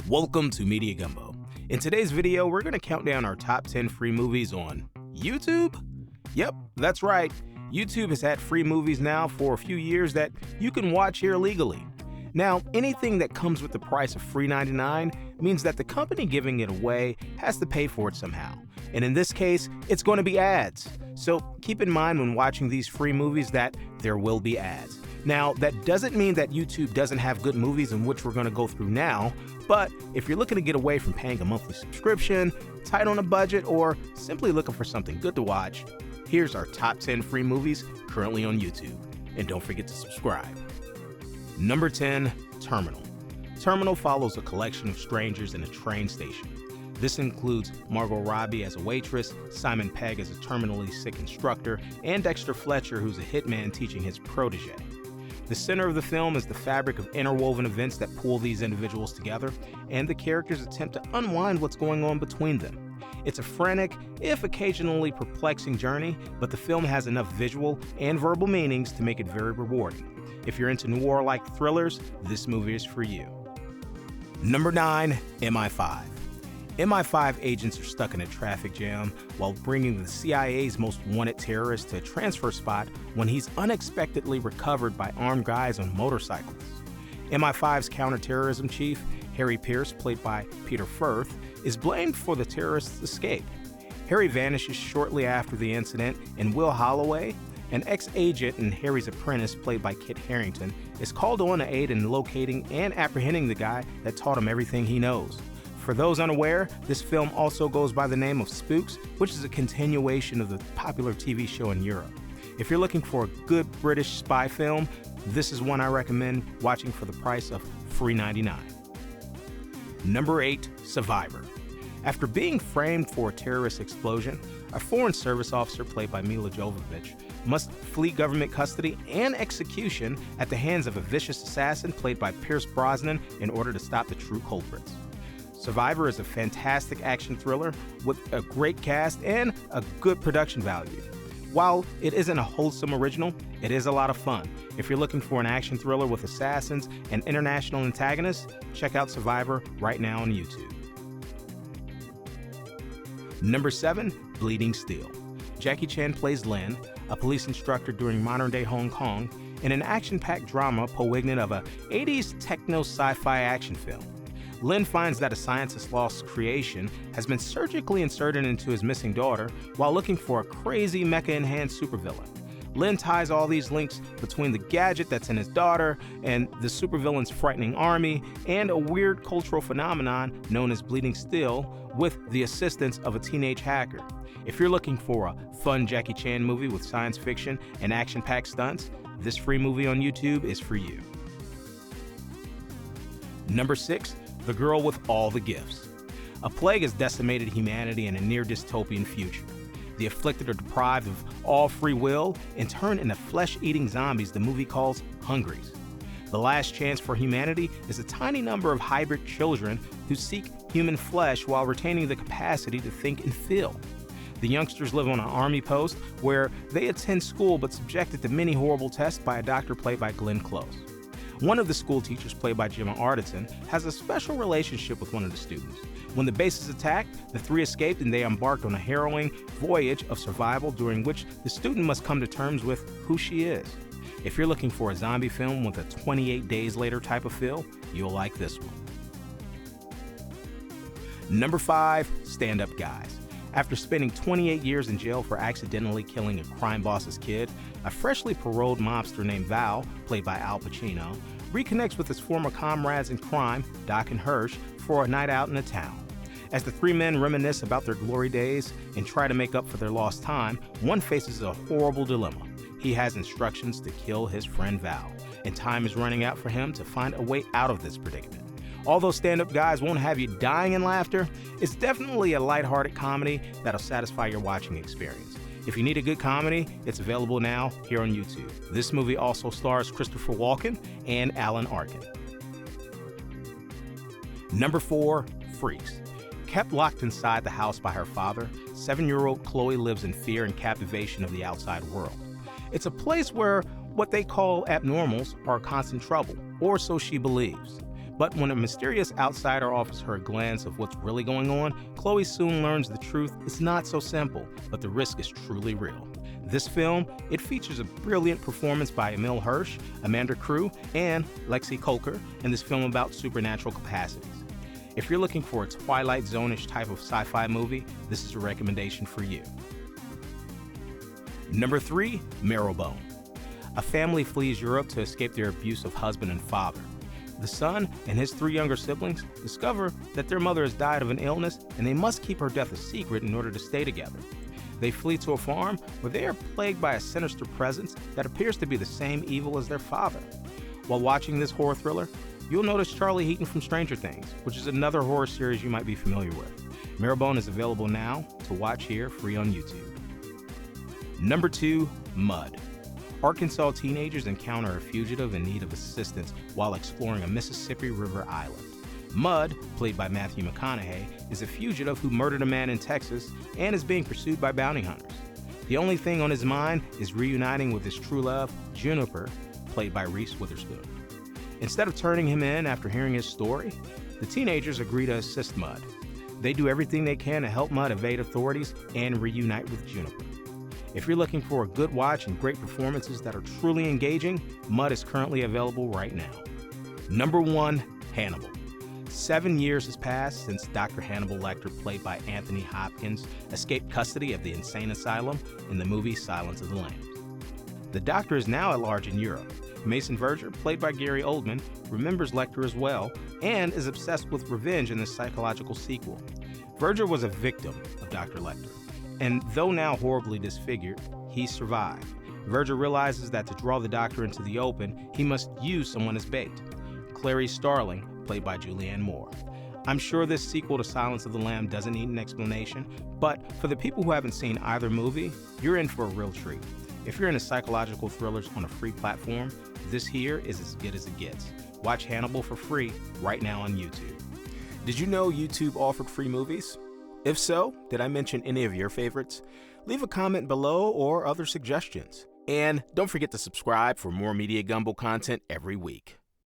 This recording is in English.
Welcome to Media Gumbo. In today's video, we're going to count down our top 10 free movies on YouTube. Yep, that's right. YouTube has had free movies now for a few years that you can watch here legally. Now, anything that comes with the price of free $99 means that the company giving it away has to pay for it somehow. And in this case, it's going to be ads. So keep in mind when watching these free movies that there will be ads. Now, that doesn't mean that YouTube doesn't have good movies in which we're going to go through now, but if you're looking to get away from paying a monthly subscription, tight on a budget, or simply looking for something good to watch, here's our top 10 free movies currently on YouTube. And don't forget to subscribe. Number 10, Terminal. Terminal follows a collection of strangers in a train station. This includes Margot Robbie as a waitress, Simon Pegg as a terminally sick instructor, and Dexter Fletcher, who's a hitman teaching his protege. The center of the film is the fabric of interwoven events that pull these individuals together, and the characters attempt to unwind what's going on between them. It's a frantic, if occasionally perplexing journey, but the film has enough visual and verbal meanings to make it very rewarding. If you're into noir-like thrillers, this movie is for you. Number 9, MI5. MI5 agents are stuck in a traffic jam while bringing the CIA's most wanted terrorist to a transfer spot when he's unexpectedly recovered by armed guys on motorcycles. MI5's counterterrorism chief, Harry Pierce, played by Peter Firth, is blamed for the terrorist's escape. Harry vanishes shortly after the incident, and Will Holloway, an ex-agent and Harry's apprentice, played by Kit Harington, is called on to aid in locating and apprehending the guy that taught him everything he knows. For those unaware, this film also goes by the name of Spooks, which is a continuation of the popular TV show in Europe. If you're looking for a good British spy film, this is one I recommend watching for the price of free $99. Number 8, Survivor. After being framed for a terrorist explosion, a Foreign Service officer played by Mila Jovovich must flee government custody and execution at the hands of a vicious assassin played by Pierce Brosnan in order to stop the true culprits. Survivor is a fantastic action thriller with a great cast and a good production value. While it isn't a wholesome original, it is a lot of fun. If you're looking for an action thriller with assassins and international antagonists, check out Survivor right now on YouTube. Number 7, Bleeding Steel. Jackie Chan plays Lin, a police instructor during modern-day Hong Kong, in an action-packed drama poignant of a 80s techno sci-fi action film. Lin finds that a scientist's lost creation has been surgically inserted into his missing daughter while looking for a crazy mecha-enhanced supervillain. Lin ties all these links between the gadget that's in his daughter and the supervillain's frightening army and a weird cultural phenomenon known as Bleeding Steel with the assistance of a teenage hacker. If you're looking for a fun Jackie Chan movie with science fiction and action-packed stunts, this free movie on YouTube is for you. Number 6, The Girl with All the Gifts. A plague has decimated humanity in a near-dystopian future. The afflicted are deprived of all free will and turn into flesh-eating zombies the movie calls Hungries. The last chance for humanity is a tiny number of hybrid children who seek human flesh while retaining the capacity to think and feel. The youngsters live on an army post where they attend school but subjected to many horrible tests by a doctor played by Glenn Close. One of the school teachers, played by Gemma Arterton, has a special relationship with one of the students. When the base is attacked, the three escaped and they embarked on a harrowing voyage of survival during which the student must come to terms with who she is. If you're looking for a zombie film with a 28 Days Later type of feel, you'll like this one. Number 5, Stand Up Guys. After spending 28 years in jail for accidentally killing a crime boss's kid, a freshly paroled mobster named Val, played by Al Pacino, reconnects with his former comrades in crime, Doc and Hirsch, for a night out in the town. As the three men reminisce about their glory days and try to make up for their lost time, one faces a horrible dilemma. He has instructions to kill his friend Val, and time is running out for him to find a way out of this predicament. Although Stand Up Guys won't have you dying in laughter, it's definitely a lighthearted comedy that'll satisfy your watching experience. If you need a good comedy, it's available now here on YouTube. This movie also stars Christopher Walken and Alan Arkin. Number 4, Freaks. Kept locked inside the house by her father, 7-year-old Chloe lives in fear and captivation of the outside world. It's a place where what they call abnormals are constant trouble, or so she believes. But when a mysterious outsider offers her a glance of what's really going on, Chloe soon learns the truth is not so simple, but the risk is truly real. This film, it features a brilliant performance by Emil Hirsch, Amanda Crew, and Lexi Kolker in this film about supernatural capacities. If you're looking for a Twilight Zone-ish type of sci-fi movie, this is a recommendation for you. Number 3, Marabone. A family flees Europe to escape their abusive husband and father. The son and his 3 younger siblings discover that their mother has died of an illness and they must keep her death a secret in order to stay together. They flee to a farm where they are plagued by a sinister presence that appears to be the same evil as their father. While watching this horror thriller, you'll notice Charlie Heaton from Stranger Things, which is another horror series you might be familiar with. Marabone is available now to watch here free on YouTube. Number 2, Mud. Arkansas teenagers encounter a fugitive in need of assistance while exploring a Mississippi River island. Mud, played by Matthew McConaughey, is a fugitive who murdered a man in Texas and is being pursued by bounty hunters. The only thing on his mind is reuniting with his true love, Juniper, played by Reese Witherspoon. Instead of turning him in after hearing his story, the teenagers agree to assist Mud. They do everything they can to help Mud evade authorities and reunite with Juniper. If you're looking for a good watch and great performances that are truly engaging, Mud is currently available right now. Number 1, Hannibal. 7 years has passed since Dr. Hannibal Lecter, played by Anthony Hopkins, escaped custody of the insane asylum in the movie Silence of the Lambs. The doctor is now at large in Europe. Mason Verger, played by Gary Oldman, remembers Lecter as well and is obsessed with revenge in this psychological sequel. Verger was a victim of Dr. Lecter, and though now horribly disfigured, he survived. Verger realizes that to draw the doctor into the open, he must use someone as bait. Clarice Starling, played by Julianne Moore. I'm sure this sequel to Silence of the Lamb doesn't need an explanation, but for the people who haven't seen either movie, you're in for a real treat. If you're into psychological thrillers on a free platform, this here is as good as it gets. Watch Hannibal for free right now on YouTube. Did you know YouTube offered free movies? If so, did I mention any of your favorites? Leave a comment below or other suggestions. And don't forget to subscribe for more Media Gumbo content every week.